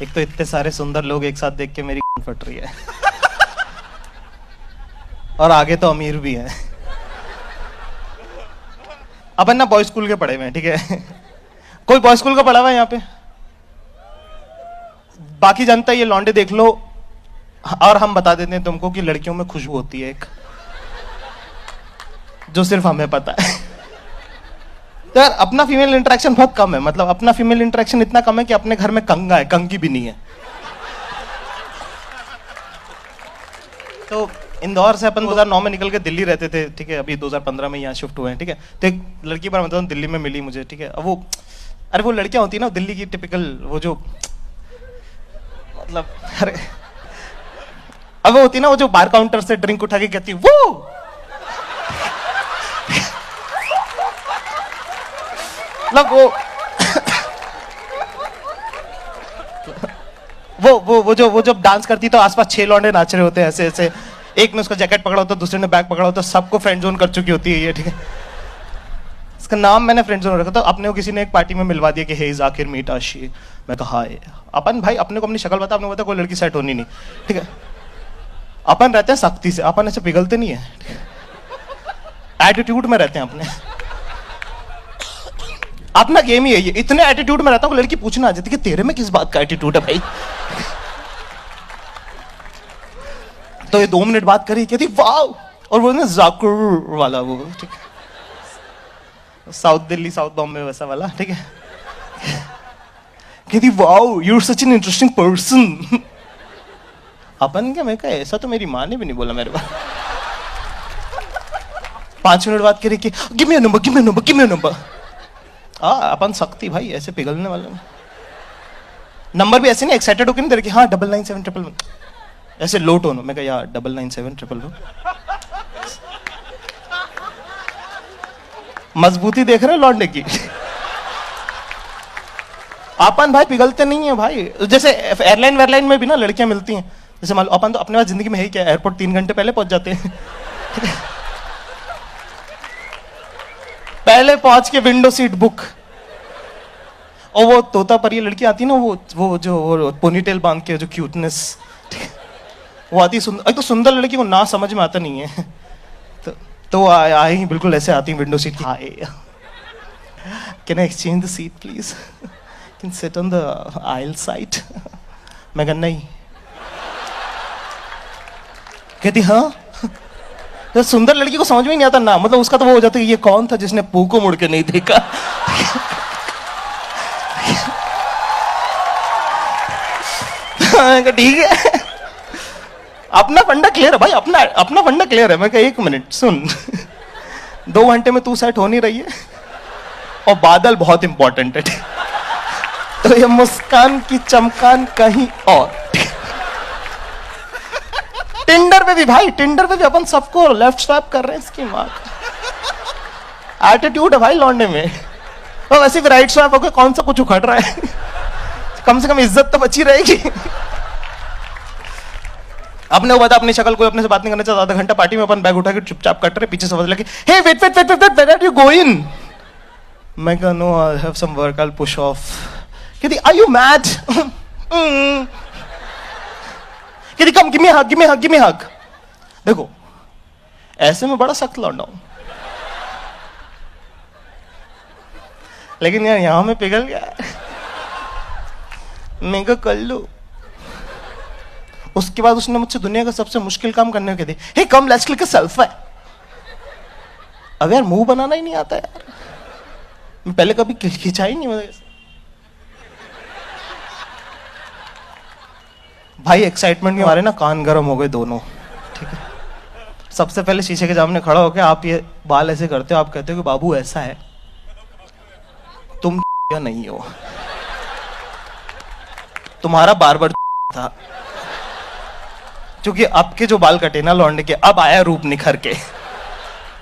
एक तो इतने सारे सुंदर लोग एक साथ देख के मेरी फट रही है और आगे तो अमीर भी है। अपन ना बॉय स्कूल के पढ़े हुए हैं, ठीक है। कोई बॉय स्कूल का पढ़ा हुआ है यहाँ पे? बाकी जनता ये लौंडे देख लो और हम बता देते हैं तुमको कि लड़कियों में खुशबू होती है एक, जो सिर्फ हमें पता है। तो यार अपना फीमेल इंटरेक्शन बहुत कम है, मतलब अपना फीमेल इंटरेक्शन इतना कम है कि अपने घर में कंगा है, कंगी भी नहीं है। तो इंदौर से अपन 2009 में निकल के दिल्ली रहते थे, ठीक है। अभी 2015 में यहाँ शिफ्ट हुए हैं, ठीक है। तो एक लड़की बार मतलब दिल्ली में मिली मुझे, ठीक है। अब वो अरे वो लड़कियां होती है ना दिल्ली की टिपिकल, वो जो मतलब अरे अब वो होती है ना वो जो बार काउंटर से ड्रिंक उठा के कहती वो मतलब वो जब डांस करती तो आसपास 6 लौंडे नाच रहे होते हैं ऐसे ऐसे। एक ने उसका जैकेट पकड़ा होता, दूसरे ने बैग पकड़ा होता, सबको फ्रेंड जोन कर चुकी होती है ये, ठीक है। इसका नाम मैंने फ्रेंड जोन रखा था। अपने को किसी ने एक पार्टी में मिलवा दिया कि हे जाकिर मीट आशी। मैं कहा हाय। अपन भाई अपने को अपनी शक्ल बता, अपने को बता कोई लड़की सेट होनी नहीं, ठीक है। अपन रहते हैं सख्ती से, अपन ऐसे पिघलते नहीं है, एटीट्यूड में रहते हैं अपने। अपना गेम ही है ये, इतने एटीट्यूड में रहता हूँ लड़की पूछना आ जाती कि तेरे में किस बात का एटीट्यूड है भाई। तो ये 2 मिनट बात करी, कहती वाह, और वो ना जाकिर वाला वो, ठीक है, साउथ दिल्ली साउथ बॉम्बे वैसा वाला, ठीक है। कहती वाह you are such an interesting person. अपन क्या, मैं कहा ऐसा तो मेरी माँ ने भी नहीं बोला मेरे को। 5 मिनट बात करी कि give me number give me number give me number. अपन सख्ती भाई, ऐसे पिघलने वाले नंबर भी ऐसे नहीं एक्साइटेड होकर नहीं दे रहे कि हाँ 99711 ऐसे लो टोन हो। मैं कहा यार 99711 मजबूती देख रहे लौटने की। अपन भाई पिघलते नहीं है भाई। जैसे एयरलाइन वेयरलाइन में भी ना लड़कियां मिलती हैं, जैसे मान लो अपन तो अपने पास जिंदगी में है ही क्या, एयरपोर्ट 3 घंटे पहले पहुंच जाते हैं। पहले पहुंच के विंडो सीट बुक, और वो तोता पर ये लड़की आती है ना, वो जो पोनीटेल बांध के जो क्यूटनेस, वो आती सुंदर। तो सुंदर लड़की को ना समझ में आता नहीं है, तो आई बिल्कुल ऐसे आती विंडो सीट की। Hi can I exchange the seat please, can sit on the aisle side. मैं कहा नहीं। कहती हाँ। तो सुंदर लड़की को समझ में नहीं आता ना, मतलब उसका तो वो हो जाता है ये कौन था जिसने पू को मुड़ के नहीं देखा। ठीक है, अपना फंडा क्लियर है भाई, अपना फंडा क्लियर है। मैं कहा 1 मिनट सुन, 2 घंटे में तू सेट हो नहीं रही है और बादल बहुत इंपॉर्टेंट है, तो ये मुस्कान की चमकान कहीं और। टिंडर पे भी भाई, टिंडर पे भी अपन सबको लेफ्ट स्वाइप कर रहे हैं, इसकी माँ का एटीट्यूड है भाई लौंडे में। तो वैसे भी राइट स्वाइप होकर कौन सा कुछ उखड़ रहा है, कम से कम इज्जत तो बची रहेगी। अपने को बता अपनी शक्ल, कोई अपने से बात नहीं करना चाहता, आधा घंटा पार्टी में अपन बैग उठा के चुपचाप कट रहे, पीछे से लगे hey wait wait wait wait where are you going. मैं कहा no I have some work I will push off. कहती आर यू मैड। कहती come give me hug give me hug give me hug. देखो ऐसे में बड़ा सख्त लौंडा हूं, लेकिन यार यहां में पिघल गया। मैं कहा कर लो। उसके बाद उसने मुझसे दुनिया का सबसे मुश्किल काम करने को दिया, hey come let's click a selfie. अब यार मुंह बनाना ही नहीं आता यार, मैं पहले कभी खिंचा ही नहीं भाई। एक्साइटमेंट में हमारे ना कान गर्म हो गए दोनों, ठीक है। सबसे पहले शीशे के सामने खड़ा होकर आप ये बाल ऐसे करते हो, आप कहते हो कि बाबू ऐसा है, तुम या नहीं हो, तुम्हारा बार्बर था। क्योंकि आपके जो बाल कटे ना लौंडे के, अब आया रूप निखर के।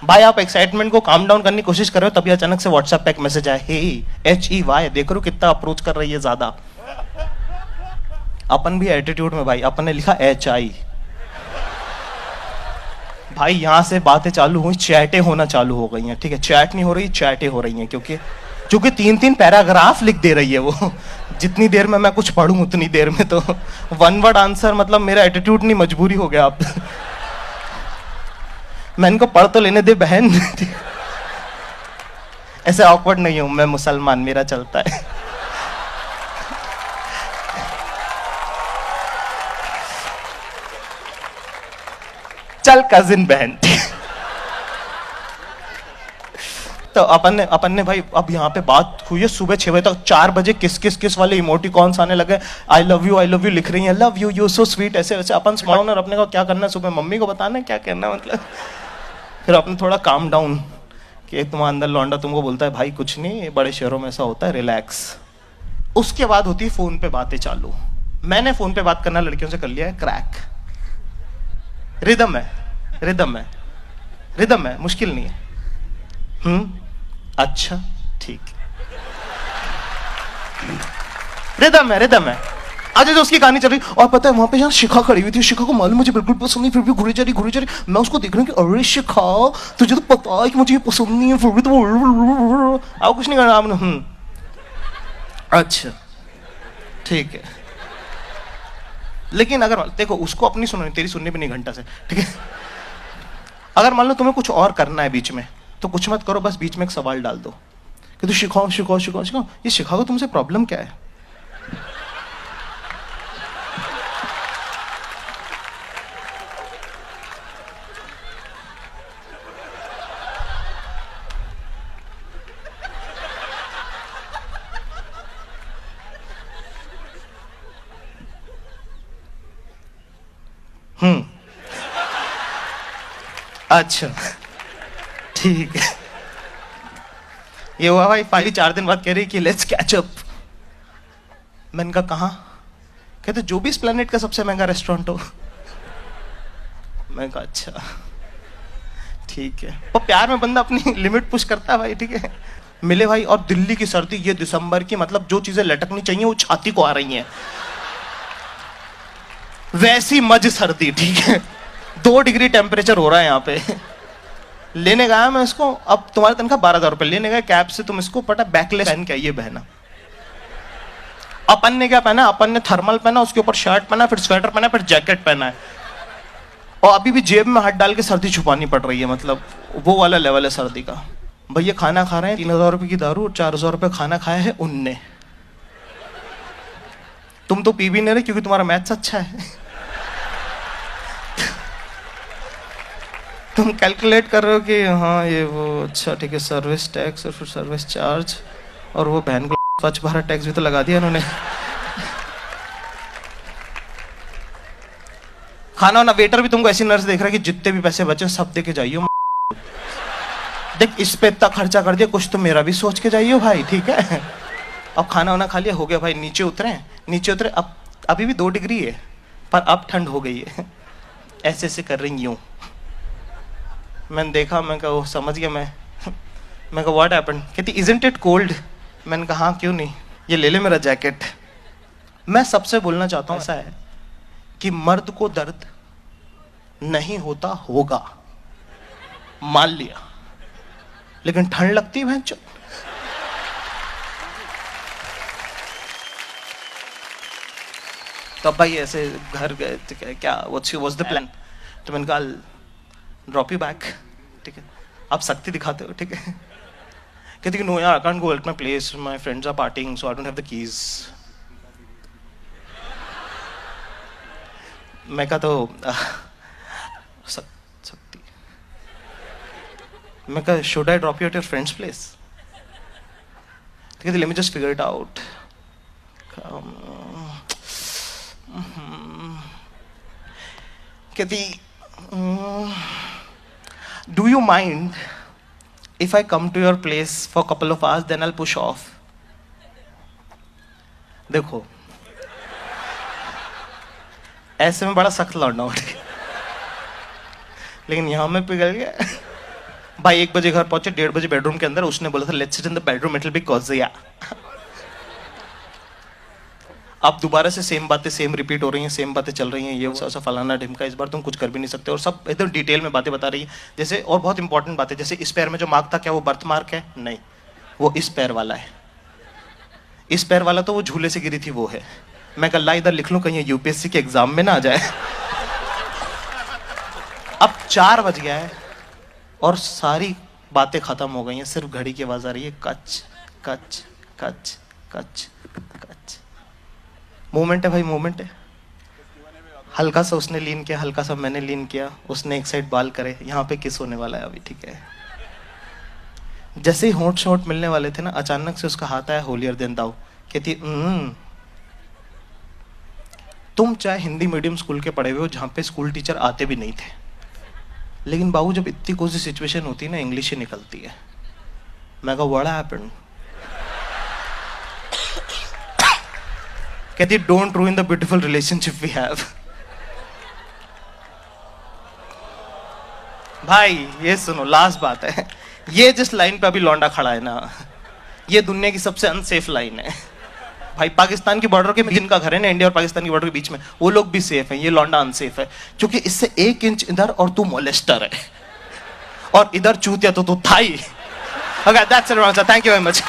भाई आप एक्साइटमेंट को काम डाउन करने की कोशिश कर रहे हो, तभी अचानक से व्हाट्सएप पे एक मैसेज आया, हे HEY, देख रहे हो कितना अप्रोच कर रही है ज्यादा। अपन भी एटीट्यूड में भाई, अपन ने लिखा HI। भाई यहां से बातें चालू हुई, चैटें होना चालू हो गई हैं, ठीक है। चैट नहीं हो रही, चैटें हो रही हैं, क्योंकि क्योंकि 3-3 पैराग्राफ लिख दे रही है वो। जितनी देर में मैं कुछ पढ़ूं उतनी देर में तो वन वर्ड आंसर, मतलब मेरा एटीट्यूड नहीं, मजबूरी हो गया आप। मैं इनको पढ़ तो लेने दे बहन। ऐसे ऑकवर्ड नहीं हूं मैं, मुसलमान, मेरा चलता है। चल कजिन बहन। तो अपन ने भाई, अब यहाँ पे बात हुई है सुबह 6 बजे तक। 4 बजे किस वाले इमोटिकॉन्स आने लगे, आई लव यू लिख रही हैं, लव यू सो स्वीट, ऐसे वैसे। अपन स्मार्ट और अपने को क्या करना है, सुबह मम्मी को बताना है क्या करना है, मतलब। फिर अपने थोड़ा काम डाउन, कि तुम्हारा अंदर लौंडा तुमको बोलता है भाई कुछ नहीं, बड़े शहरों में ऐसा होता है, रिलैक्स। उसके बाद होती है फोन पे बातें चालू। मैंने फोन पे बात करना लड़कियों से कर लिया है क्रैक। रिदम है, मुश्किल नहीं है। अच्छा ठीक, रिदम है। आज जो उसकी कहानी चल रही, और पता है वहां पे जहाँ शिखा खड़ी हुई थी, शिखा को मालूम मुझे बिल्कुल पसंद नहीं, फिर भी घुरी जा रही। मैं उसको देख रहा हूँ कि अरे शिखा, तुझे तो पता है कि मुझे ये पसंद नहीं है, फिर भी तो आप कुछ नहीं करना आपने। अच्छा ठीक है। लेकिन अगर देखो, उसको अपनी सुननी, तेरी सुननी भी नहीं घंटा से, ठीक है। अगर मान लो तुम्हें कुछ और करना है बीच में, तो कुछ मत करो, बस बीच में एक सवाल डाल दो कि तू शिखाओ। ये शिखाओ तुमसे प्रॉब्लम क्या है। अच्छा ठीक है। ये हुआ भाई, फाइली 4 दिन बाद कह रही कि लेट्स कैच अप। मैंने कहा कहाँ? कहते जो भी इस प्लेनेट का सबसे महंगा रेस्टोरेंट हो। मैंने कहा अच्छा ठीक है। और प्यार में बंदा अपनी लिमिट पुश करता है भाई, ठीक है। मिले भाई, और दिल्ली की सर्दी, ये दिसंबर की, मतलब जो चीजें लटकनी चाहिए वो छाती को आ रही हैं, वैसी मज सर्दी, ठीक है। 2 डिग्री टेम्परेचर हो रहा है यहाँ पे। लेने गया मैं इसको, अब तुम्हारी तनख्वाह 12,000 रुपए, लेने गए कैब से, तुम इसको पता बैकलेस पहन के आइए बहना। अपन ने क्या पहना, अपन ने थर्मल पहना, उसके ऊपर शर्ट पहना, फिर स्वेटर पहना, फिर जैकेट पहना है, और अभी भी जेब में हाथ डाल के सर्दी छुपानी पड़ रही है, मतलब वो वाला लेवल है सर्दी का। भैया खाना खा रहे हैं, 3,000 रुपए की दारू और 4,000 रुपए खाना खाया है उनने। तुम तो पी भी नहीं रहे क्योंकि तुम्हारा मैथ्स अच्छा है। तुम कैलकुलेट कर रहे हो कि हाँ ये वो, अच्छा ठीक है, सर्विस टैक्स और फिर सर्विस चार्ज, और वो बहन को स्वच्छ भारत टैक्स भी तो लगा दिया इन्होंने। खाना वाना, वेटर भी तुमको ऐसी नर्स देख रहा है कि जितने भी पैसे बचे सब दे के जाइयो। देख इस पे इतना खर्चा कर दिया, कुछ तो मेरा भी सोच के जाइयो भाई, ठीक है। अब खाना वाना खा लिया, हो गया भाई, नीचे उतरे। अब अभी भी 2 डिग्री है, पर अब ठंड हो गई है। ऐसे ऐसे कर रही यूं। मैंने देखा, मैं कहा समझ गया मैं कहा व्हाट हैपेंड। कहती इजंट इट कोल्ड। मैंने कहा हाँ क्यों नहीं, ये ले ले मेरा जैकेट। मैं सबसे बोलना चाहता हूँ ऐसा है कि मर्द को दर्द नहीं होता होगा, मान लिया, लेकिन ठंड लगती है भैंचो। तो भाई ऐसे घर गए, क्या व्हाट्स द प्लान। तो मैंने कहा ड्रॉप यू बैक, ठीक है। आप सख्ती दिखाते हो, ठीक है। कहती नो यार, I can't go at my place, my friends are partying, so I don't have the keys. मैं कहा तो सख्ती। मैं कहा should I drop you at your friends place. कहती let me just figure it out. कहती do you mind if I come to your place for a couple of hours, then I'll push off? देखो ऐसे में बड़ा सख्त लौटना हो, लेकिन यहां में पिघल गया भाई। 1 बजे घर पहुंचे, 1:30 बजे बेडरूम के अंदर, उसने बोला था let's sit in the bedroom, it will be cosier. अब दोबारा से सेम बातें सेम रिपीट हो रही हैं, सेम बातें चल रही हैं, ये ऐसा फलाना ढिमका, इस बार तुम कुछ कर भी नहीं सकते, और सब एकदम डिटेल में बातें बता रही है। जैसे और बहुत इंपॉर्टेंट बातें, जैसे इस पैर में जो मार्क था क्या वो बर्थ मार्क है? नहीं। वो इस पैर वाला है, इस पैर वाला तो वो झूले से गिरी थी वो है। मैं कल इधर लिख लूं कहीं यूपीएससी के एग्जाम में ना आ जाए। अब 4 बज गया है और सारी बातें खत्म हो गई हैं, सिर्फ घड़ी की आवाज आ रही है, कच कच कच कच कच। मूवमेंट है भाई, मूवमेंट है। हल्का सा उसने लीन किया, हल्का सा मैंने लीन किया, उसने एक साइड बाल करे, यहाँ पे किस होने वाला है अभी, ठीक है। जैसे ही होंठ शोंठ मिलने वाले थे ना, अचानक से उसका हाथ आया होलियर देन दाऊ, कहती तुम चाहे हिंदी मीडियम स्कूल के पढ़े हुए हो जहाँ पे स्कूल टीचर आते भी नहीं थे, लेकिन बाबू जब इतनी कोई सी सिचुएशन होती है ना, इंग्लिश ही निकलती है। मैं कहा व्हाट हैपेंड? कहती don't ruin the beautiful relationship we have. भाई ये सुनो, लास्ट बात है, ये जिस लाइन पे अभी लौंडा खड़ा है ना, ये दुनिया की सबसे अनसेफ लाइन है भाई। पाकिस्तान की बॉर्डर के जिनका घर है ना, इंडिया और पाकिस्तान की बॉर्डर के बीच में, वो लोग भी सेफ हैं, ये लौंडा अनसेफ है, क्योंकि इससे 1 इंच इधर और तू मोलेस्टर है, और इधर चूतिया तो तू थाई। Okay, that's it, thank you very much.